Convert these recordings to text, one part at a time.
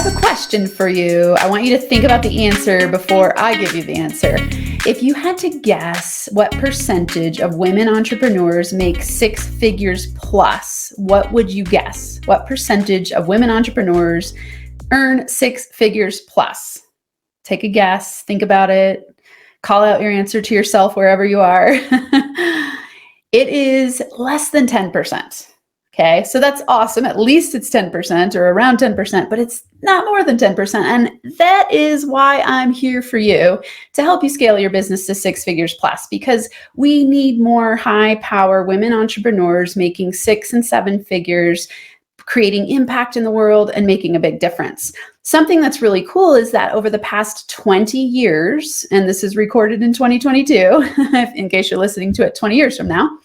have a question for you. I want you to think about the answer before I give you the answer. If you had to guess what percentage of women entrepreneurs make 6 figures plus, what would you guess? What percentage of women entrepreneurs earn 6 figures plus? Take a guess, think about it, call out your answer to yourself wherever you are. It is less than 10%. Okay, so that's awesome. At least it's 10% or around 10%, but it's not more than 10%. And that is why I'm here for you, to help you scale your business to 6 figures plus, because we need more high power women entrepreneurs making 6 and 7 figures, creating impact in the world and making a big difference. Something that's really cool is that over the past 20 years, and this is recorded in 2022, in case you're listening to it 20 years from now,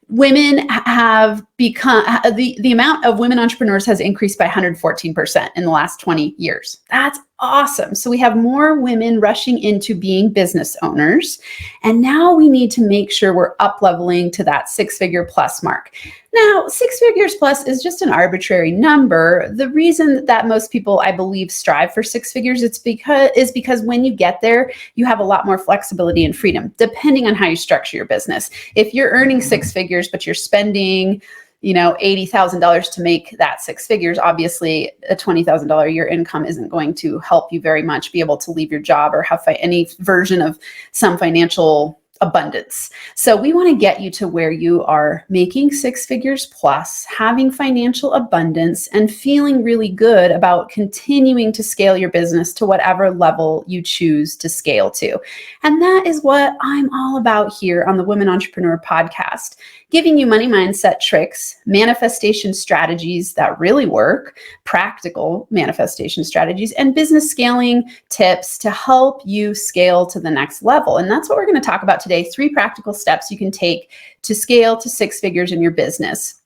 women have become, the amount of women entrepreneurs has increased by 114% in the last 20 years. That's awesome. So we have more women rushing into being business owners. And now we need to make sure we're up leveling to that 6-figure plus mark. Now, 6 figures plus is just an arbitrary number. The reason that most people, I believe, strive for 6 figures is because when you get there, you have a lot more flexibility and freedom, depending on how you structure your business. If you're earning 6 figures, but you're spending, $80,000 to make that 6 figures, obviously a $20,000 a year income isn't going to help you very much be able to leave your job or have any version of some financial abundance. So we want to get you to where you are making 6 figures plus, having financial abundance, and feeling really good about continuing to scale your business to whatever level you choose to scale to. And that is what I'm all about here on the Women Entrepreneur Podcast, giving you money mindset tricks, manifestation strategies that really work, practical manifestation strategies, and business scaling tips to help you scale to the next level. And that's what we're going to talk about today. 3 practical steps you can take to scale to 6 figures in your business.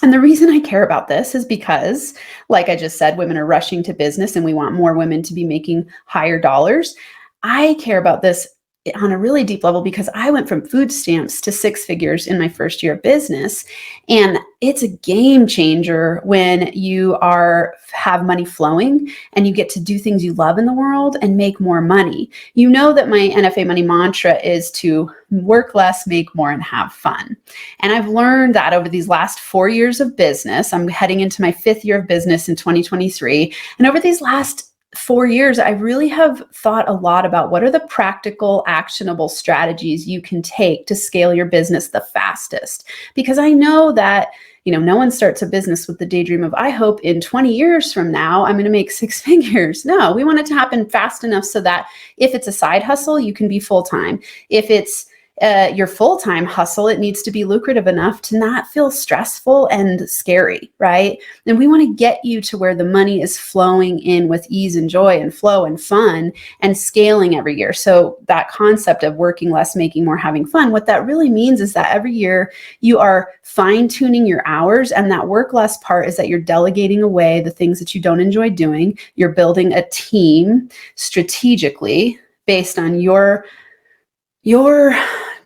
And the reason I care about this is because, like I just said, women are rushing to business and we want more women to be making higher dollars. I care about this on a really deep level because I went from food stamps to 6 figures in my first year of business. And it's a game changer when you have money flowing and you get to do things you love in the world and make more money. You know that my NFA Money Mantra is to work less, make more, and have fun. And I've learned that over these last 4 years of business. I'm heading into my 5th year of business in 2023. And over these last 4 years, I really have thought a lot about what are the practical, actionable strategies you can take to scale your business the fastest. Because I know that, no one starts a business with the daydream of, I hope in 20 years from now, I'm going to make 6 figures. No, we want it to happen fast enough so that if it's a side hustle, you can be full-time. If it's your full-time hustle, it needs to be lucrative enough to not feel stressful and scary, right? And we want to get you to where the money is flowing in with ease and joy and flow and fun and scaling every year. So that concept of working less, making more, having fun, what that really means is that every year you are fine-tuning your hours, and that work less part is that you're delegating away the things that you don't enjoy doing. You're building a team strategically based on your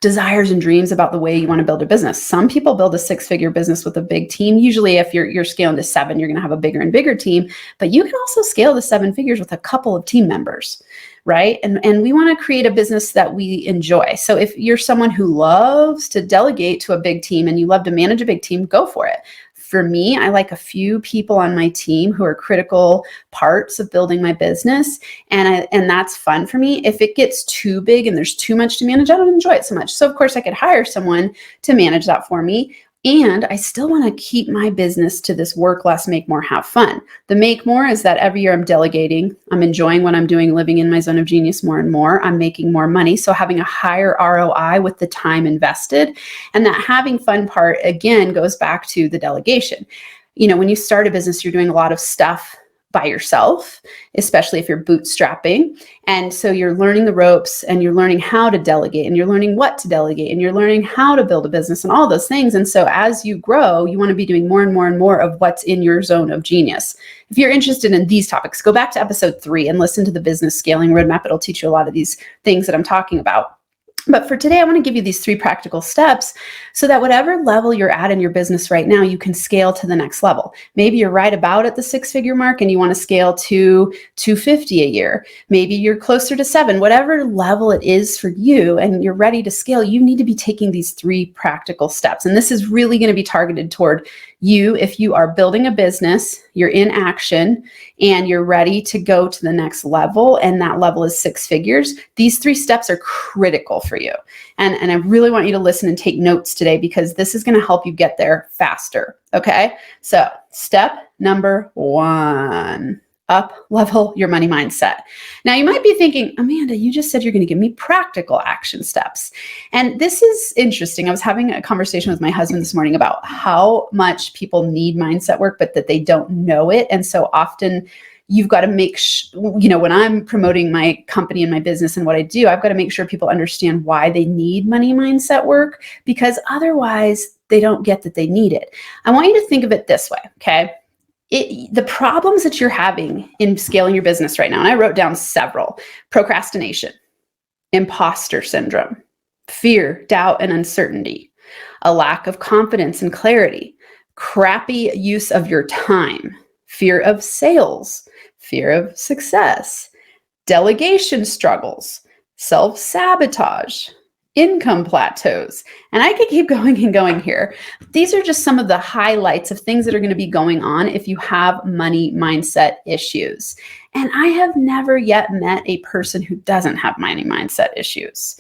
desires and dreams about the way you want to build a business. Some people build a 6-figure business with a big team. Usually if you're scaling to 7, you're going to have a bigger and bigger team, but you can also scale to 7 figures with a couple of team members, right? And we want to create a business that we enjoy. So if you're someone who loves to delegate to a big team and you love to manage a big team, go for it. For me, I like a few people on my team who are critical parts of building my business, and that's fun for me. If it gets too big and there's too much to manage, I don't enjoy it so much. So of course I could hire someone to manage that for me. And I still want to keep my business to this work less, make more, have fun. The make more is that every year I'm delegating, I'm enjoying what I'm doing, living in my zone of genius more and more. I'm making more money. So having a higher ROI with the time invested. And that having fun part, again, goes back to the delegation. When you start a business, you're doing a lot of stuff by yourself, especially if you're bootstrapping. And so you're learning the ropes and you're learning how to delegate and you're learning what to delegate and you're learning how to build a business and all those things. And so as you grow, you want to be doing more and more and more of what's in your zone of genius. If you're interested in these topics, go back to episode 3 and listen to the business scaling roadmap. It'll teach you a lot of these things that I'm talking about. But for today, I want to give you these 3 practical steps so that whatever level you're at in your business right now, you can scale to the next level. Maybe you're right about at the 6-figure mark and you want to scale to 250 a year. Maybe you're closer to 7, whatever level it is for you and you're ready to scale, you need to be taking these 3 practical steps. And this is really going to be targeted toward you if you are building a business, you're in action, and you're ready to go to the next level, and that level is 6 figures. These 3 steps are critical for you. And I really want you to listen and take notes today because this is going to help you get there faster. Okay. So step number 1, up level your money mindset. Now you might be thinking, Amanda, you just said you're going to give me practical action steps. And this is interesting. I was having a conversation with my husband this morning about how much people need mindset work, but that they don't know it. And so often you've got to make when I'm promoting my company and my business and what I do, I've got to make sure people understand why they need money mindset work, because otherwise they don't get that they need it. I want you to think of it this way, okay? The problems that you're having in scaling your business right now, and I wrote down several: procrastination, imposter syndrome, fear, doubt, and uncertainty, a lack of confidence and clarity, crappy use of your time, fear of sales, fear of success, delegation struggles, self-sabotage, income plateaus. And I could keep going and going here. These are just some of the highlights of things that are going to be going on if you have money mindset issues. And I have never yet met a person who doesn't have money mindset issues.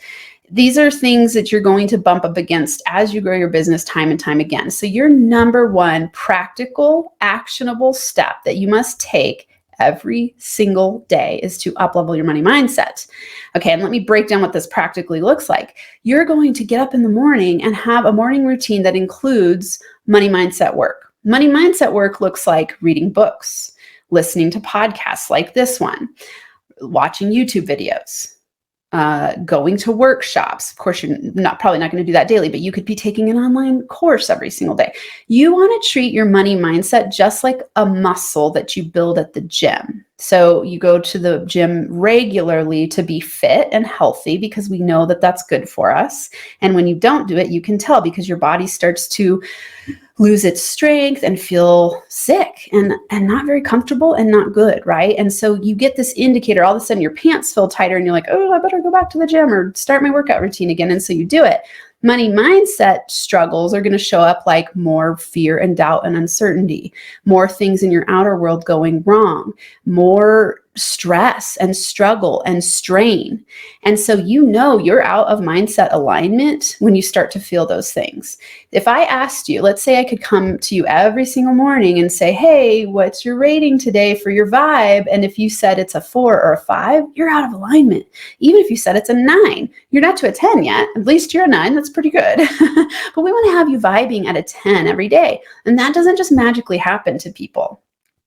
These are things that you're going to bump up against as you grow your business time and time again. So your number 1 practical, actionable step that you must take every single day is to up-level your money mindset. Okay, and let me break down what this practically looks like. You're going to get up in the morning and have a morning routine that includes money mindset work. Money mindset work looks like reading books, listening to podcasts like this one, watching YouTube videos, going to workshops. Of course, you're probably not going to do that daily, but you could be taking an online course every single day. You want to treat your money mindset just like a muscle that you build at the gym. So you go to the gym regularly to be fit and healthy because we know that that's good for us. And when you don't do it, you can tell because your body starts to lose its strength and feel sick and not very comfortable and not good, right? And so you get this indicator, all of a sudden your pants feel tighter and you're like, oh, I better go back to the gym or start my workout routine again. And so you do it. Money mindset struggles are going to show up like more fear and doubt and uncertainty, more things in your outer world going wrong, more stress and struggle and strain. And so you're out of mindset alignment when you start to feel those things. If I asked you, let's say I could come to you every single morning and say, hey, what's your rating today for your vibe? And if you said it's a 4 or a 5, you're out of alignment. Even if you said it's a 9, you're not to a 10 yet. At least you're a 9. That's pretty good. But we want to have you vibing at a 10 every day. And that doesn't just magically happen to people.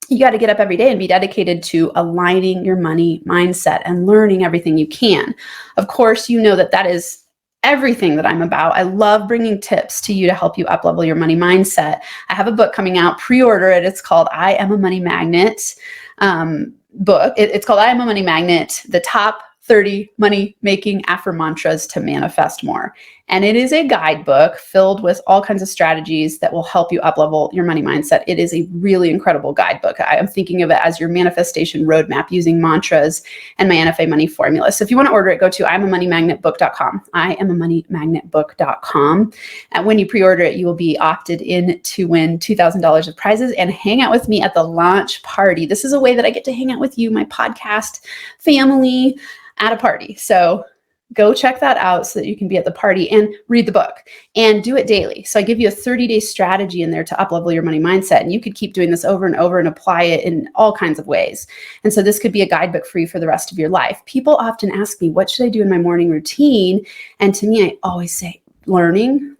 You got to get up every day and be dedicated to aligning your money mindset and learning everything you can. Of course, you know that is everything that I'm about. I love bringing tips to you to help you up-level your money mindset. I have a book coming out, pre-order it. It's called I Am a Money Magnet book. It's called I Am a Money Magnet, the top 30 money making mantras to manifest more. And it is a guidebook filled with all kinds of strategies that will help you up-level your money mindset. It is a really incredible guidebook. I am thinking of it as your manifestation roadmap using mantras and my NFA money formula. So if you want to order it, go to IamAMoneyMagnetBook.com. IamAMoneyMagnetBook.com. And when you pre-order it, you will be opted in to win $2,000 of prizes and hang out with me at the launch party. This is a way that I get to hang out with you, my podcast family, at a party. So go check that out so that you can be at the party and read the book and do it daily. So I give you a 30-day strategy in there to up-level your money mindset. And you could keep doing this over and over and apply it in all kinds of ways. And so this could be a guidebook for you for the rest of your life. People often ask me, what should I do in my morning routine? And to me, I always say, learning.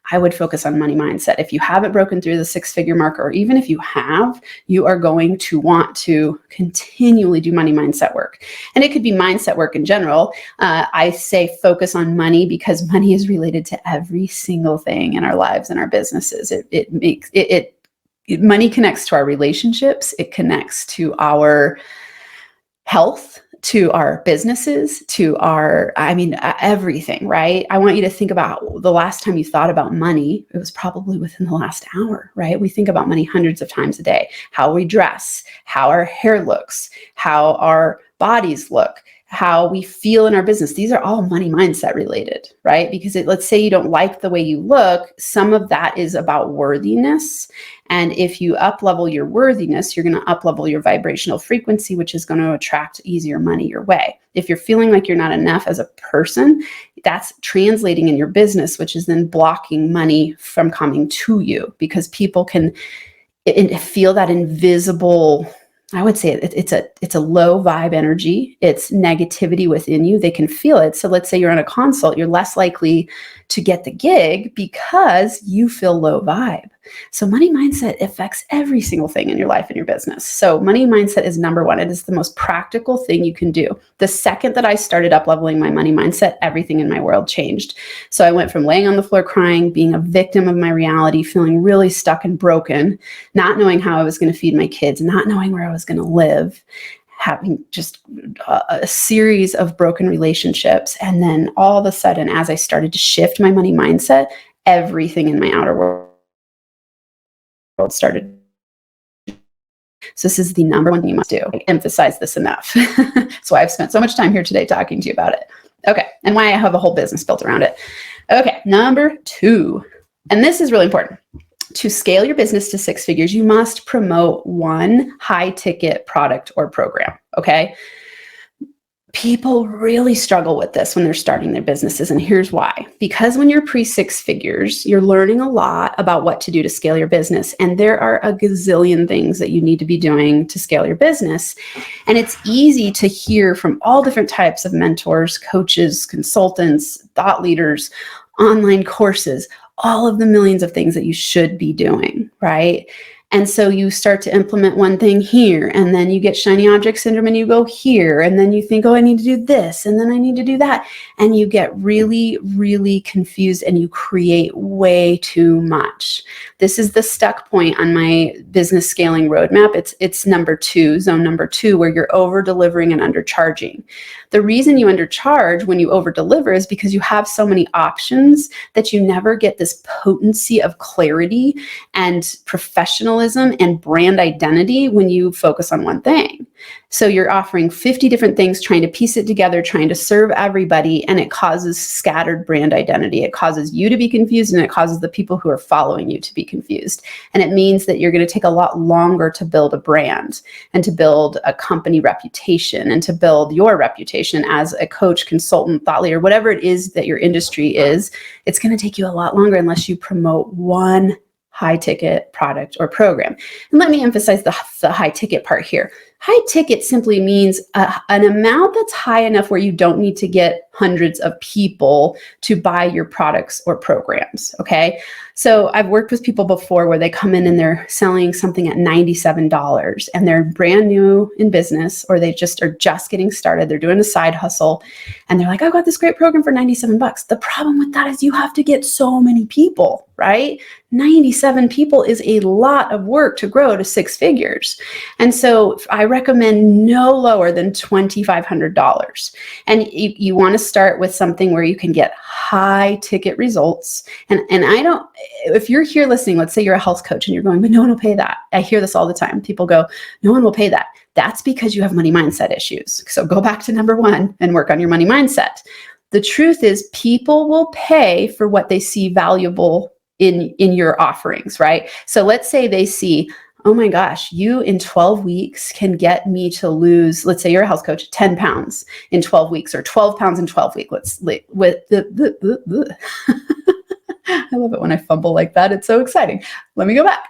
I would focus on money mindset. If you haven't broken through the 6-figure mark, or even if you have, you are going to want to continually do money mindset work. And it could be mindset work in general. I say focus on money because money is related to every single thing in our lives and our businesses. Money connects to our relationships. It connects to our health, to our businesses, to our, everything, right? I want you to think about the last time you thought about money. It was probably within the last hour, right? We think about money hundreds of times a day. How we dress, how our hair looks, how our bodies look, how we feel in our business. These are all money mindset related, right? Because let's say you don't like the way you look, some of that is about worthiness. And if you up-level your worthiness, you're going to up-level your vibrational frequency, which is going to attract easier money your way. If you're feeling like you're not enough as a person, that's translating in your business, which is then blocking money from coming to you, because people can feel that invisible, I would say it's a low vibe energy. It's negativity within you. They can feel it. So let's say you're on a consult, you're less likely to get the gig because you feel low vibe. So money mindset affects every single thing in your life and your business. So money mindset is number one. It is the most practical thing you can do. The second that I started up leveling my money mindset, everything in my world changed. So I went from laying on the floor crying, being a victim of my reality, feeling really stuck and broken, not knowing how I was going to feed my kids, not knowing where I was going to live, having just a series of broken relationships. And then all of a sudden, as I started to shift my money mindset, everything in my outer world started. So this is the number one thing you must do. I emphasize this enough. That's why I've spent so much time here today talking to you about it. Okay. And why I have a whole business built around it. Okay. Number two, and this is really important. To scale your business to six figures, you must promote one high ticket product or program. Okay. People really struggle with this when they're starting their businesses. And here's why. Because when you're pre six figures, you're learning a lot about what to do to scale your business. And there are a gazillion things that you need to be doing to scale your business. And it's easy to hear from all different types of mentors, coaches, consultants, thought leaders, online courses, all of the millions of things that you should be doing, right? And so you start to implement one thing here, and then you get shiny object syndrome and you go here, and then you think, oh, I need to do this, and then I need to do that. And you get really, really confused and you create way too much. This is the stuck point on my business scaling roadmap. It's number two, zone number two, where you're over delivering and undercharging. The reason you undercharge when you over deliver is because you have so many options that you never get this potency of clarity and professionalism and brand identity when you focus on one thing. So you're offering 50 different things, trying to piece it together, trying to serve everybody, and it causes scattered brand identity. It causes you to be confused, and it causes the people who are following you to be confused. And it means that you're going to take a lot longer to build a brand and to build a company reputation and to build your reputation as a coach, consultant, thought leader, whatever it is that your industry is. It's going to take you a lot longer unless you promote one high ticket product or program. And let me emphasize the high ticket part here. High ticket simply means an amount that's high enough where you don't need to get hundreds of people to buy your products or programs. Okay. So I've worked with people before where they come in and they're selling something at $97 and they're brand new in business, or they are just getting started. They're doing a side hustle and they're like, I got this great program for $97. The problem with that is you have to get so many people, right? 97 people is a lot of work to grow to six figures. And so I recommend no lower than $2,500. And you want to start with something where you can get high ticket results. And if you're here listening, let's say you're a health coach and you're going, but no one will pay that. I hear this all the time. People go, no one will pay that. That's because you have money mindset issues. So go back to number one and work on your money mindset. The truth is people will pay for what they see valuable in your offerings, right? So let's say they see, oh my gosh, you in 12 weeks can get me to lose, let's say you're a health coach, 10 pounds in 12 weeks or 12 pounds in 12 weeks. I love it when I fumble like that. It's so exciting. Let me go back.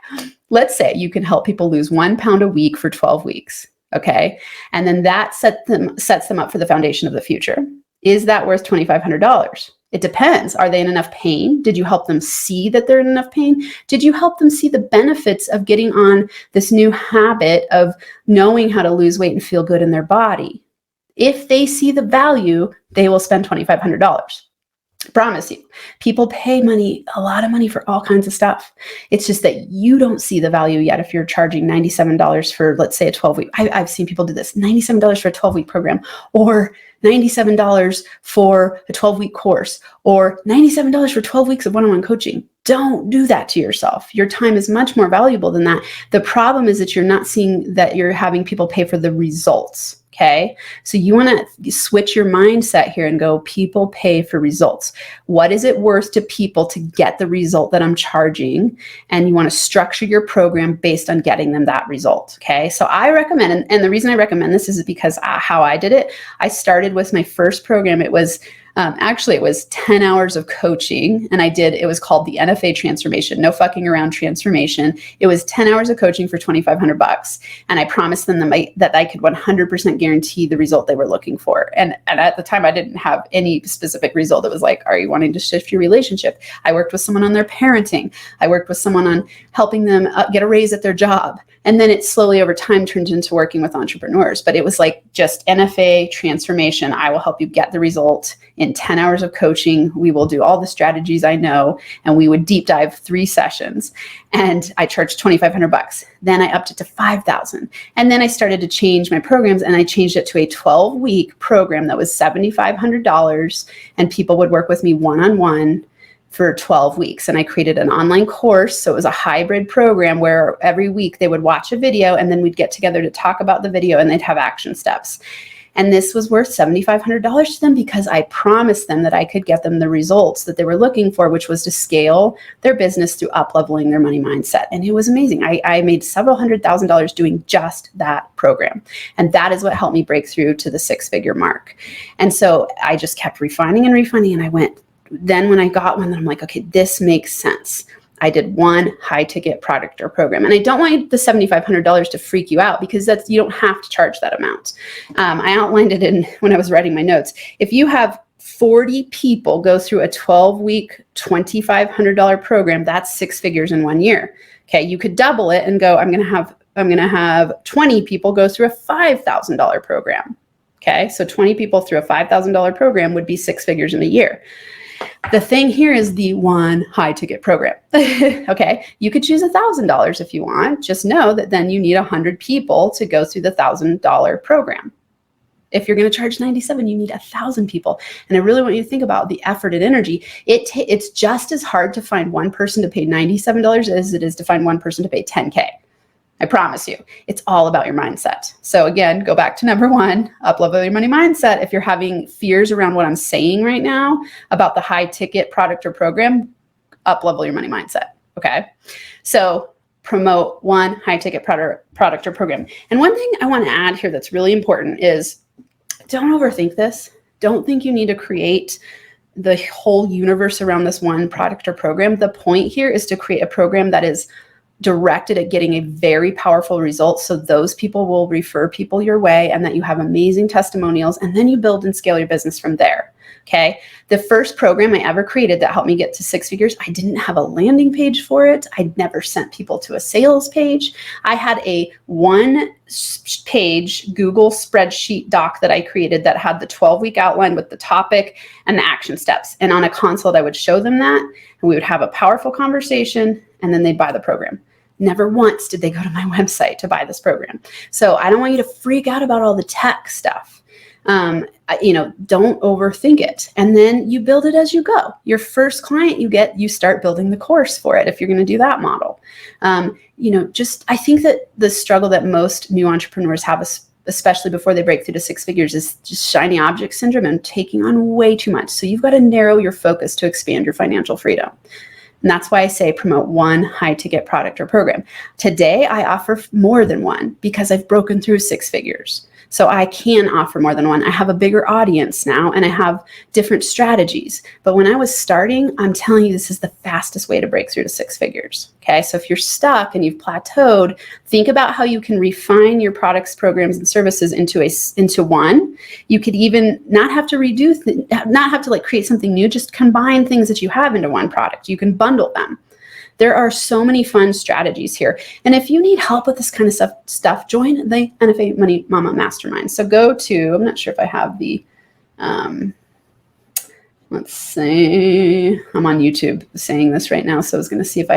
Let's say you can help people lose 1 pound a week for 12 weeks. Okay. And then that sets them up for the foundation of the future. Is that worth $2,500? It depends. Are they in enough pain? Did you help them see that they're in enough pain? Did you help them see the benefits of getting on this new habit of knowing how to lose weight and feel good in their body? If they see the value, they will spend $2,500. Promise you, people pay money, a lot of money for all kinds of stuff. It's just that you don't see the value yet if you're charging $97 for, let's say, a 12-week. I've seen people do this, $97 for a 12-week program, or $97 for a 12-week course, or $97 for 12 weeks of one-on-one coaching. Don't do that to yourself. Your time is much more valuable than that. The problem is that you're not seeing that you're having people pay for the results. Okay. So you want to switch your mindset here and go, people pay for results. What is it worth to people to get the result that I'm charging? And you want to structure your program based on getting them that result. Okay. So I recommend, and the reason I recommend this is because how I did it, I started with my first program. It was actually, it was 10 hours of coaching, and it was called the NFA transformation, no fucking around transformation. It was 10 hours of coaching for $2,500. And I promised them that I could 100% guarantee the result they were looking for. And at the time I didn't have any specific result. It was like, are you wanting to shift your relationship? I worked with someone on their parenting. I worked with someone on helping them get a raise at their job. And then it slowly over time turned into working with entrepreneurs. But it was like just NFA transformation. I will help you get the result in 10 hours of coaching. We will do all the strategies I know. And we would deep dive 3 sessions. And I charged $2,500. Then I upped it to $5,000. And then I started to change my programs, and I changed it to a 12-week program that was $7,500. And people would work with me one-on-one for 12 weeks. And I created an online course. So it was a hybrid program where every week they would watch a video, and then we'd get together to talk about the video, and they'd have action steps. And this was worth $7,500 to them because I promised them that I could get them the results that they were looking for, which was to scale their business through up-leveling their money mindset. And it was amazing. I made several $100,000 doing just that program. And that is what helped me break through to the 6-figure mark. And so I just kept refining and refining. And I went, then when I got one, then I'm like, okay, this makes sense. I did one high ticket product or program. And I don't want the $7,500 to freak you out, because you don't have to charge that amount. I outlined it when I was writing my notes. If you have 40 people go through a 12-week, $2,500 program, that's 6 figures in 1 year. Okay. You could double it and go, I'm going to have 20 people go through a $5,000 program. Okay. So 20 people through a $5,000 program would be 6 figures in a year. The thing here is the one high ticket program. Okay. You could choose $1,000 if you want. Just know that then you need 100 people to go through the $1,000 program. If you're going to charge $97, you need 1,000 people. And I really want you to think about the effort and energy. It's just as hard to find one person to pay $97 as it is to find one person to pay $10K. I promise you, it's all about your mindset. So again, go back to number 1, up-level your money mindset. If you're having fears around what I'm saying right now about the high ticket product or program, up-level your money mindset. Okay. So promote one high ticket product or program. And one thing I want to add here that's really important is don't overthink this. Don't think you need to create the whole universe around this one product or program. The point here is to create a program that is directed at getting a very powerful result, so those people will refer people your way, and that you have amazing testimonials, and then you build and scale your business from there. Okay. The first program I ever created that helped me get to 6 figures, I didn't have a landing page for it. I'd never sent people to a sales page. I had a 1-page Google spreadsheet doc that I created that had the 12-week outline with the topic and the action steps. And on a consult, I would show them that, and we would have a powerful conversation, and then they'd buy the program. Never once did they go to my website to buy this program. So I don't want you to freak out about all the tech stuff. Don't overthink it. And then you build it as you go. Your first client you start building the course for it if you're going to do that model. I think that the struggle that most new entrepreneurs have, especially before they break through to 6 figures, is just shiny object syndrome and taking on way too much. So you've got to narrow your focus to expand your financial freedom. And that's why I say promote one high ticket product or program. Today, I offer more than one because I've broken through 6 figures. So I can offer more than one. I have a bigger audience now, and I have different strategies. But when I was starting, I'm telling you, this is the fastest way to break through to 6 figures. Okay. So if you're stuck and you've plateaued, think about how you can refine your products, programs, and services into one. You could even not have to not have to create something new, just combine things that you have into one product. You can bundle them. There are so many fun strategies here. And if you need help with this kind of stuff, join the NFA Money Mama Mastermind. So go to, I'm not sure if I have the Let's see. I'm on YouTube saying this right now, so I was going to see if I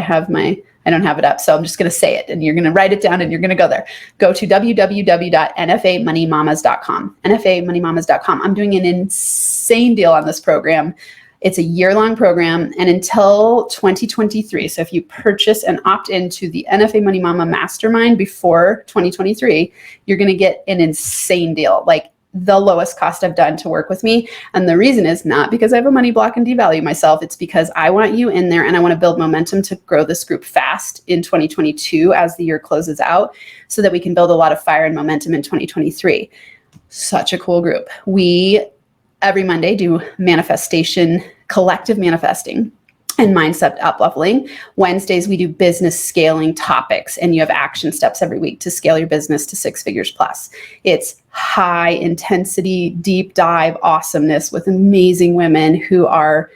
don't have it up, so I'm just going to say it, and you're going to write it down, and you're going to go there. Go to www.nfamoneymamas.com, nfamoneymamas.com. I'm doing an insane deal on this program. It's a year-long program, and until 2023, so if you purchase and opt into the NFA Money Mama Mastermind before 2023, you're going to get an insane deal, like the lowest cost I've done to work with me. And the reason is not because I have a money block and devalue myself. It's because I want you in there, and I want to build momentum to grow this group fast in 2022 as the year closes out, so that we can build a lot of fire and momentum in 2023. Such a cool group. We every Monday do manifestation, collective manifesting, and mindset up-leveling. Wednesdays, we do business scaling topics, and you have action steps every week to scale your business to 6 figures plus. It's high intensity, deep dive awesomeness with amazing women who are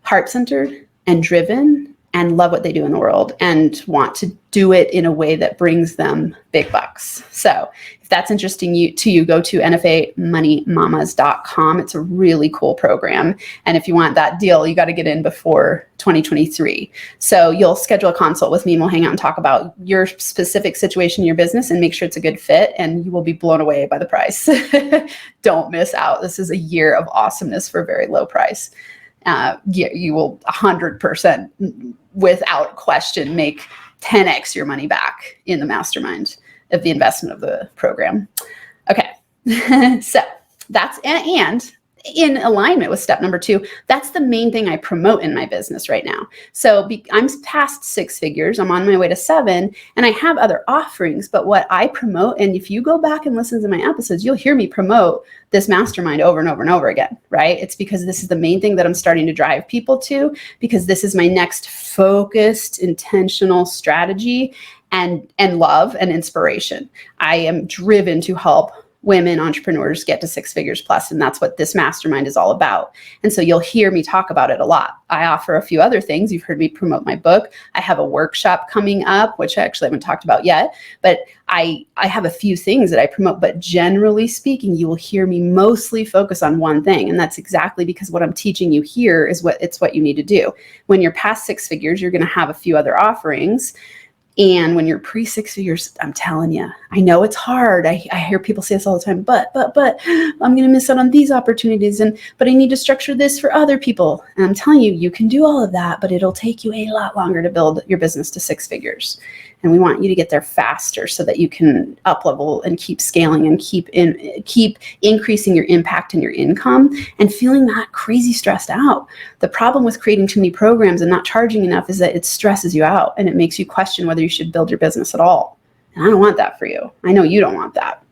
heart-centered and driven and love what they do in the world and want to do it in a way that brings them big bucks. So if that's interesting to you, go to nfamoneymamas.com. It's a really cool program. And if you want that deal, you got to get in before 2023. So you'll schedule a consult with me, and we'll hang out and talk about your specific situation in your business and make sure it's a good fit, and you will be blown away by the price. Don't miss out. This is a year of awesomeness for a very low price. You will 100% without question make 10x your money back in the mastermind of the investment of the program. Okay, so that's, and in alignment with step number 2, that's the main thing I promote in my business right now. So I'm past 6 figures, I'm on my way to 7, and I have other offerings, but what I promote, and if you go back and listen to my episodes, you'll hear me promote this mastermind over and over and over again, right? It's because this is the main thing that I'm starting to drive people to, because this is my next focused, intentional strategy and love and inspiration. I am driven to help women entrepreneurs get to 6 figures plus, and that's what this mastermind is all about. And so you'll hear me talk about it a lot. I offer a few other things. You've heard me promote my book. I have a workshop coming up, which I actually haven't talked about yet, but I have a few things that I promote, but generally speaking, you will hear me mostly focus on one thing. And that's exactly because what I'm teaching you here is what you need to do. When you're past 6 figures, you're going to have a few other offerings. And when you're pre 6 figures, I'm telling you, I know it's hard. I hear people say this all the time, but I'm going to miss out on these opportunities, but I need to structure this for other people. And I'm telling you, you can do all of that, but it'll take you a lot longer to build your business to 6 figures. And we want you to get there faster so that you can up level and keep scaling and keep increasing your impact and your income and feeling that crazy stressed out. The problem with creating too many programs and not charging enough is that it stresses you out and it makes you question whether you should build your business at all. And I don't want that for you. I know you don't want that.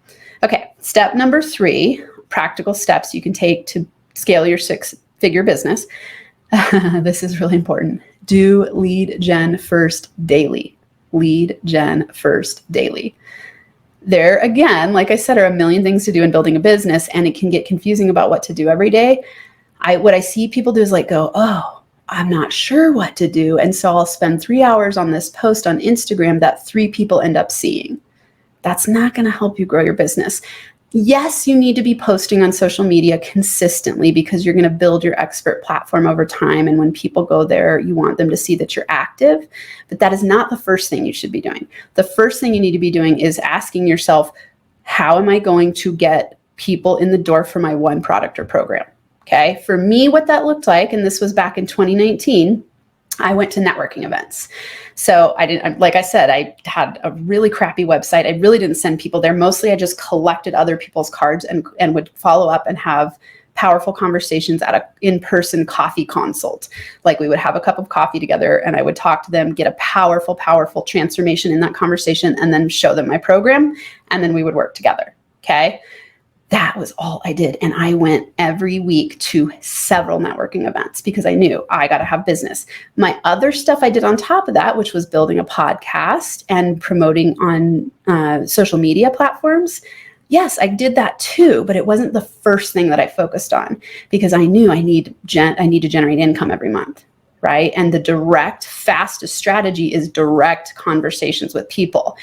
Okay, step number 3, practical steps you can take to scale your 6-figure business. This is really important. Do lead gen first daily. Lead gen first daily. There, again, like I said, are a million things to do in building a business, and it can get confusing about what to do every day. What I see people do is go, oh, I'm not sure what to do. And so I'll spend 3 hours on this post on Instagram that 3 people end up seeing. That's not going to help you grow your business. Yes, you need to be posting on social media consistently because you're going to build your expert platform over time. And when people go there, you want them to see that you're active. But that is not the first thing you should be doing. The first thing you need to be doing is asking yourself, how am I going to get people in the door for my one product or program? Okay. For me, what that looked like, and this was back in 2019, I went to networking events. So like I said, I had a really crappy website. I really didn't send people there. Mostly I just collected other people's cards and would follow up and have powerful conversations at an in-person coffee consult. Like we would have a cup of coffee together and I would talk to them, get a powerful, powerful transformation in that conversation, and then show them my program. And then we would work together. Okay. That was all I did. And I went every week to several networking events because I knew I got to have business. My other stuff I did on top of that, which was building a podcast and promoting on social media platforms. Yes, I did that too, but it wasn't the first thing that I focused on because I knew I need to generate income every month, right? And the direct, fastest strategy is direct conversations with people.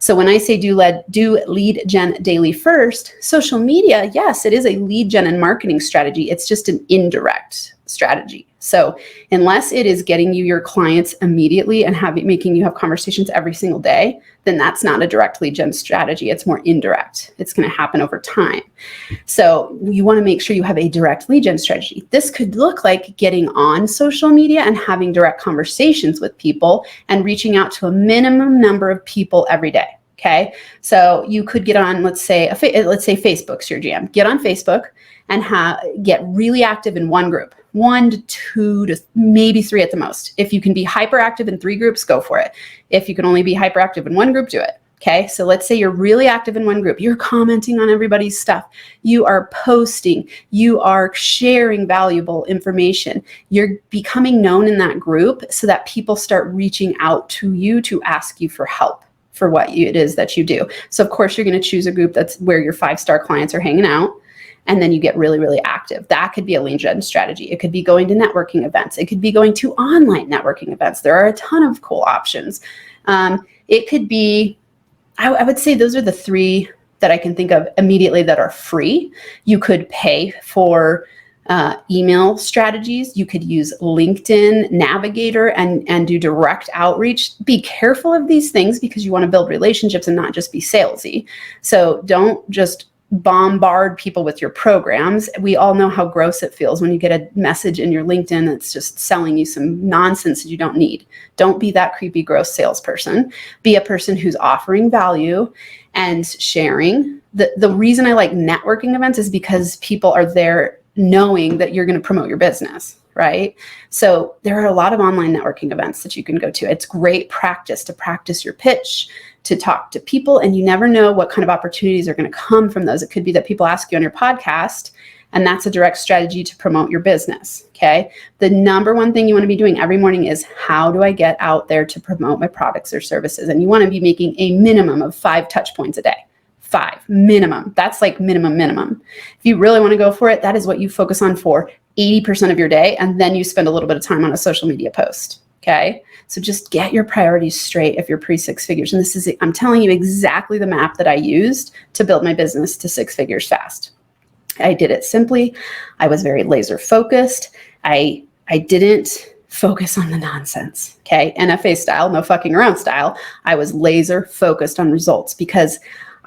So when I say do lead gen daily first, social media, yes, it is a lead gen and marketing strategy. It's just an indirect strategy. So unless it is getting you your clients immediately and making you have conversations every single day, then that's not a direct lead gen strategy. It's more indirect. It's going to happen over time. So you want to make sure you have a direct lead gen strategy. This could look like getting on social media and having direct conversations with people and reaching out to a minimum number of people every day. Okay. So you could get on, let's say Facebook's your jam. Get on Facebook and get really active in one group, 1 to 2 to maybe 3 at the most. If you can be hyperactive in 3 groups, go for it. If you can only be hyperactive in 1 group, do it. Okay, so let's say you're really active in 1 group. You're commenting on everybody's stuff. You are posting. You are sharing valuable information. You're becoming known in that group so that people start reaching out to you to ask you for help for what it is that you do. So of course, you're going to choose a group that's where your 5-star clients are hanging out. And then you get really, really active. That could be a lead gen strategy. It could be going to networking events. It could be going to online networking events. There are a ton of cool options. It could be, I would say those are the 3 that I can think of immediately that are free. You could pay for email strategies. You could use LinkedIn Navigator and do direct outreach. Be careful of these things because you want to build relationships and not just be salesy. So don't just bombard people with your programs. We all know how gross it feels when you get a message in your LinkedIn that's just selling you some nonsense that you don't need. Don't be that creepy, gross salesperson. Be a person who's offering value and sharing. The reason I like networking events is because people are there knowing that you're going to promote your business, right? So there are a lot of online networking events that you can go to. It's great practice to practice your pitch, to talk to people, and you never know what kind of opportunities are going to come from those. It could be that people ask you on your podcast, and that's a direct strategy to promote your business, okay? The number one thing you want to be doing every morning is, how do I get out there to promote my products or services? And you want to be making a minimum of 5 touch points a day. 5 minimum. That's like minimum. If you really want to go for it, that is what you focus on for 80% of your day, and then you spend a little bit of time on a social media post, okay? So just get your priorities straight if you're pre-6 figures. And this is, I'm telling you exactly the map that I used to build my business to 6 figures fast. I did it simply. I was very laser focused. I didn't focus on the nonsense, okay? NFA style, no fucking around style. I was laser focused on results because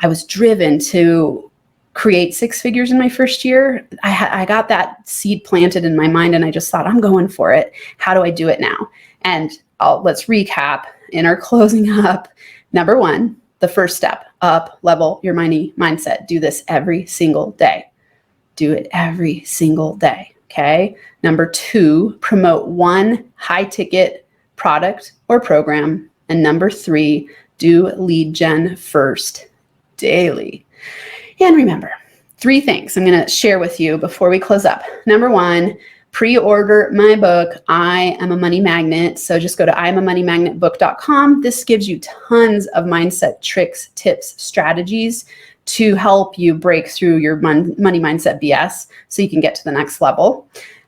I was driven to create 6 figures in my first year. I got that seed planted in my mind and I just thought, I'm going for it. How do I do it now? And let's recap in our closing up. Number 1, the first step, up level your money mindset. Do this every single day. Do it every single day, okay? Number 2, promote 1 high ticket product or program. And number 3, do lead gen first daily. And remember, 3 things I'm going to share with you before we close up. Number 1, pre-order my book, I Am a Money Magnet. So just go to IamAMoneyMagnetBook.com. This gives you tons of mindset tricks, tips, strategies to help you break through your money mindset BS so you can get to the next level.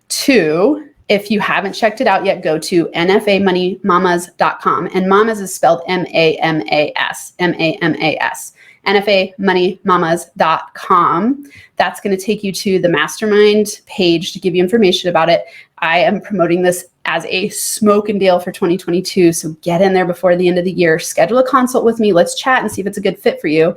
2, if you haven't checked it out yet, go to NFAMoneyMamas.com. And mamas is spelled M-A-M-A-S, M-A-M-A-S. NFAMoneyMamas.com. That's going to take you to the mastermind page to give you information about it. I am promoting this as a smoke and deal for 2022. So get in there before the end of the year. Schedule a consult with me. Let's chat and see if it's a good fit for you.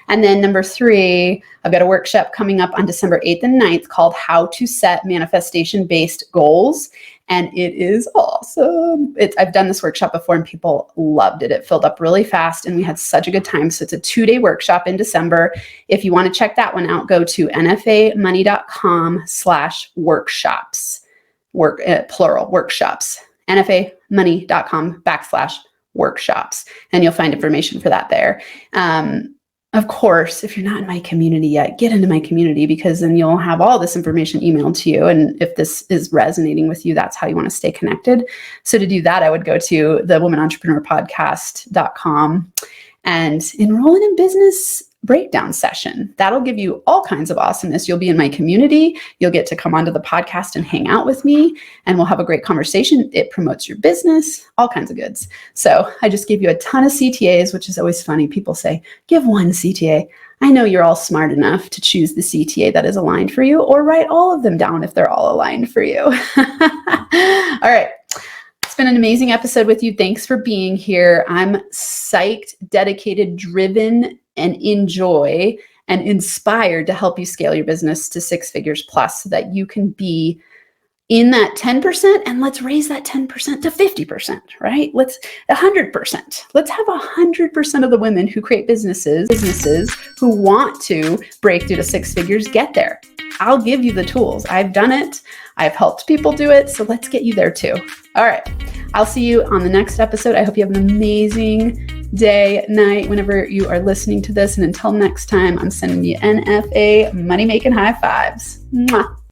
And then number 3, I've got a workshop coming up on December 8th and 9th called How to Set Manifestation-Based Goals. And it is awesome. I've done this workshop before and people loved it. It filled up really fast and we had such a good time. So it's a 2-day workshop in December. If you want to check that one out, go to NFAmoney.com/workshops, plural workshops, NFAmoney.com/workshops. And you'll find information for that there. Of course, if you're not in my community yet, get into my community because then you'll have all this information emailed to you. And if this is resonating with you, that's how you want to stay connected. So to do that, I would go to the womanontrepreneurpodcast.com and enroll in a business breakdown session. That'll give you all kinds of awesomeness. You'll be in my community. You'll get to come onto the podcast and hang out with me, and we'll have a great conversation. It promotes your business, all kinds of goods. So I just gave you a ton of CTAs, which is always funny. People say, give one CTA. I know you're all smart enough to choose the CTA that is aligned for you, or write all of them down if they're all aligned for you. All right. It's been an amazing episode with you. Thanks for being here. I'm psyched, dedicated, driven, and enjoy and inspired to help you scale your business to 6 figures plus so that you can be in that 10%, and let's raise that 10% to 50%, right? Let's 100%. Let's have 100% of the women who create businesses who want to break through to 6 figures get there. I'll give you the tools. I've done it. I've helped people do it. So let's get you there too. All right. I'll see you on the next episode. I hope you have an amazing day, night, whenever you are listening to this. And until next time, I'm sending you NFA money making high fives. Mwah.